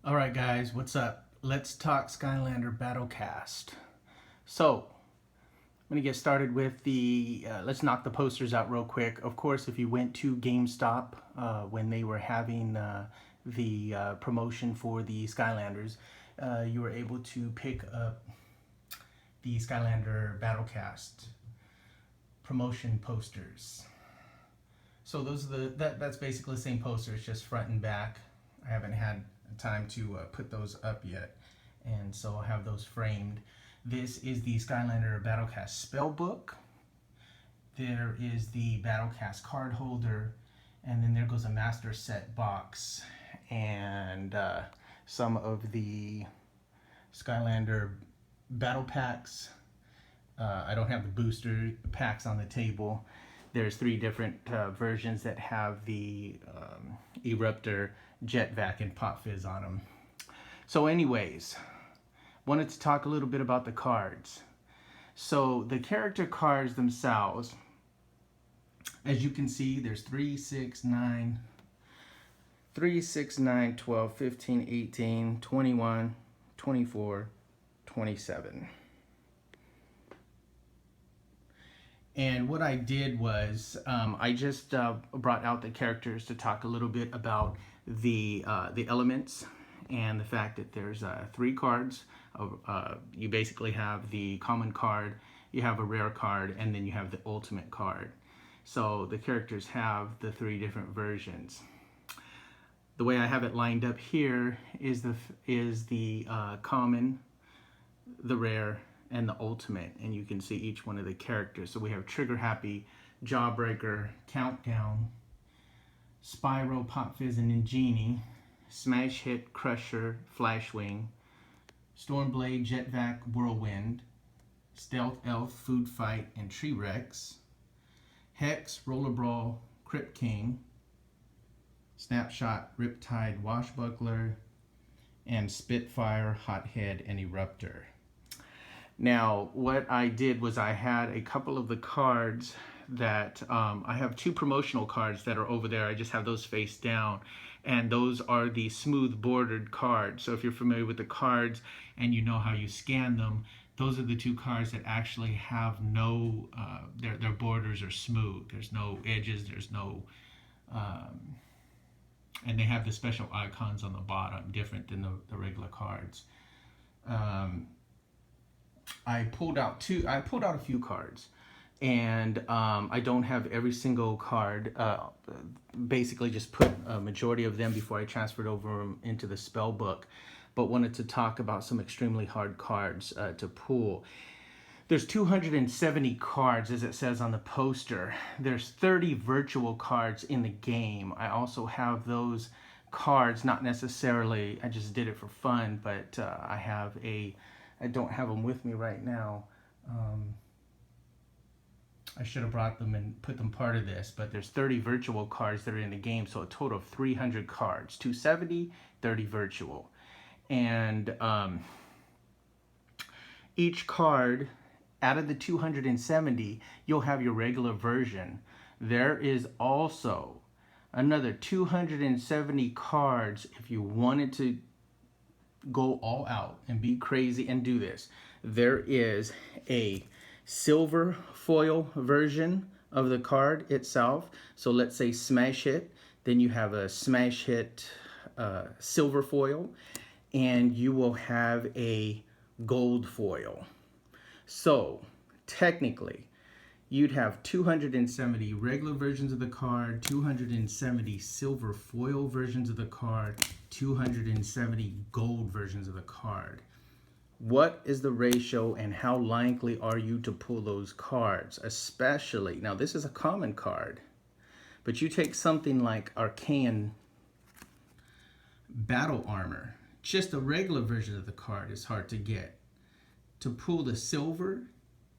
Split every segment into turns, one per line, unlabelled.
Alright guys, what's up? Let's talk Skylander Battlecast. So, I'm going to get started with let's knock the posters out real quick. Of course, if you went to Gamestop when they were having the promotion for the Skylanders, you were able to pick up the Skylander Battlecast promotion posters. So those are that's basically the same poster, it's just front and back. I haven't had time to put those up yet, and so I'll have those framed. This is the Skylander Battlecast Spellbook. There is the Battlecast card holder, and then there goes a master set box and some of the Skylander battle packs. I don't have the booster packs on the table. There's three different versions that have the Eruptor, Jet Vac, and Pop Fizz on them. So anyways, wanted to talk a little bit about the cards. So the character cards themselves, as you can see, there's 3, 6, 9, 12, 15, 18, 21, 24, 27. And what I did was I just brought out the characters to talk a little bit about the elements and the fact that there's 3 cards. You basically have the common card, you have a rare card, and then you have the ultimate card. So the characters have the 3 different versions. The way I have it lined up here is the common, the rare, and the ultimate, and you can see each one of the characters. So we have Trigger Happy, Jawbreaker, Countdown, Spyro, Pop Fizz, and Genie, Smash Hit, Crusher, Flashwing, Stormblade, Jet Vac, Whirlwind, Stealth Elf, Food Fight, and Tree Rex, Hex, Roller Brawl, Crypt King, Snapshot, Riptide, Washbuckler, and Spitfire, Hothead, and Eruptor. Now, what I did was I had a couple of the cards that, I have 2 promotional cards that are over there. I just have those face down. And those are the smooth bordered cards. So if you're familiar with the cards and you know how you scan them, those are the 2 cards that actually have no, their borders are smooth. There's no edges, there's no, and they have the special icons on the bottom, different than the regular cards. I pulled out a few cards, and I don't have every single card. Basically just put a majority of them before I transferred over into the spell book, but wanted to talk about some extremely hard cards to pull. There's 270 cards, as it says on the poster. There's 30 virtual cards in the game. I also have those cards, not necessarily, I just did it for fun, but I don't have them with me right now. I should have brought them and put them part of this, but there's 30 virtual cards that are in the game, so a total of 300 cards. 270, 30 virtual. And each card, out of the 270, you'll have your regular version. There is also another 270 cards if you wanted to go all out and be crazy and do this. There is a silver foil version of the card itself. So let's say Smash Hit, then you have a Smash Hit silver foil, and you will have a gold foil. So technically, you'd have 270 regular versions of the card, 270 silver foil versions of the card, 270 gold versions of the card. What is the ratio and how likely are you to pull those cards? Especially, now this is a common card, but you take something like Arcane Battle Armor, just a regular version of the card is hard to get. To pull the silver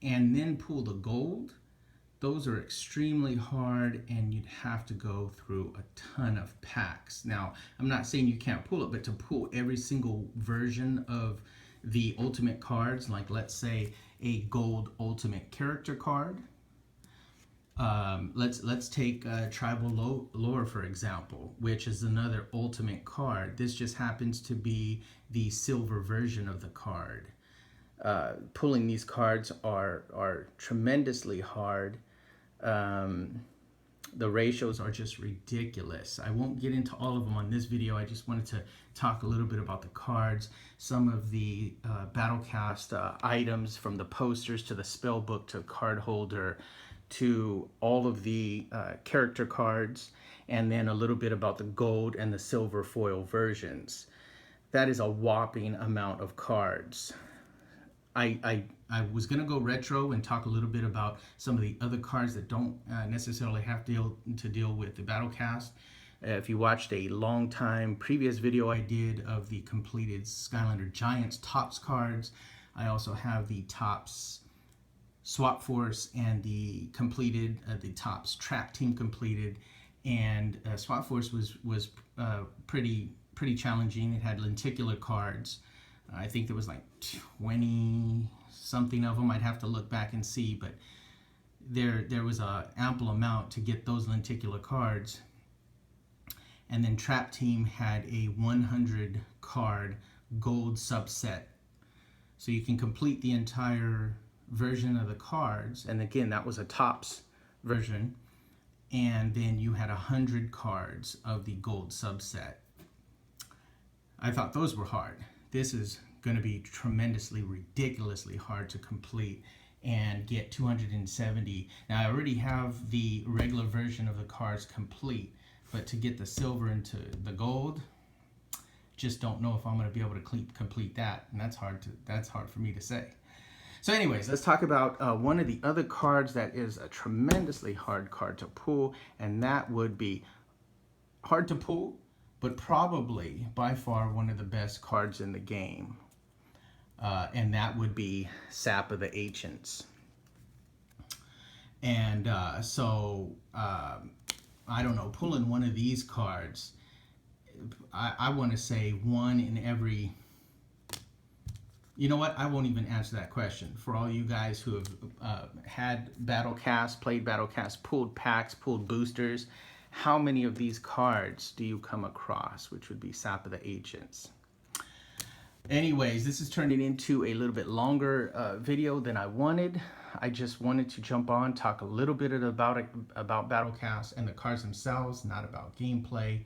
and then pull the gold, those are extremely hard, and you'd have to go through a ton of packs. Now, I'm not saying you can't pull it, but to pull every single version of the ultimate cards, like let's say a gold ultimate character card, Let's take Tribal Lore, for example, which is another ultimate card. This just happens to be the silver version of the card. Pulling these cards are tremendously hard. The ratios are just ridiculous. I won't get into all of them on this video. I just wanted to talk a little bit about the cards, some of the Battlecast items, from the posters to the spellbook to card holder to all of the character cards, and then a little bit about the gold and the silver foil versions. That is a whopping amount of cards. I was going to go retro and talk a little bit about some of the other cards that don't necessarily have to deal with the Battlecast. If you watched a long time previous video I did of the completed Skylander Giants Tops cards, I also have the Tops Swap Force and the completed, the Tops Trap Team completed, and Swap Force was pretty challenging. It had lenticular cards. I think there was like 20 something of them. I'd have to look back and see, but there was an ample amount to get those lenticular cards. And then Trap Team had a 100 card gold subset, so you can complete the entire version of the cards. And again, that was a Tops version, and then you had 100 cards of the gold subset. I thought those were hard. This is going to be tremendously, ridiculously hard to complete and get 270. Now, I already have the regular version of the cards complete, but to get the silver into the gold, just don't know if I'm going to be able to complete that, and that's hard for me to say. So anyways, let's talk about one of the other cards that is a tremendously hard card to pull, and that would be hard to pull, but probably by far one of the best cards in the game. And that would be Sap of the Ancients. And I don't know, pulling one of these cards, I want to say one in every... You know what? I won't even answer that question. For all you guys who have had Battlecast, played Battlecast, pulled packs, pulled boosters, how many of these cards do you come across, which would be Sap of the Ancients? Anyways, this is turning into a little bit longer video than I wanted. I just wanted to jump on, talk a little bit about Battlecast and the cards themselves, not about gameplay.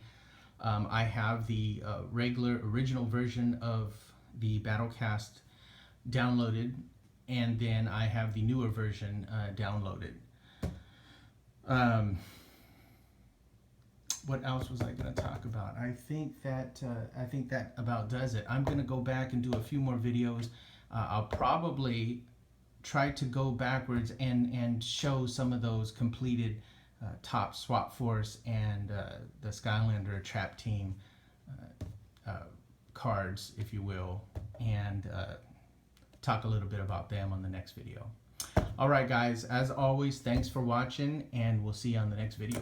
I have the original version of the Battlecast downloaded, and then I have the newer version downloaded. What else was I going to talk about? I think that about does it. I'm going to go back and do a few more videos. I'll probably try to go backwards and show some of those completed Top Swap Force and the Skylander Trap Team cards, if you will, and talk a little bit about them on the next video. All right, guys, as always, thanks for watching, and we'll see you on the next video.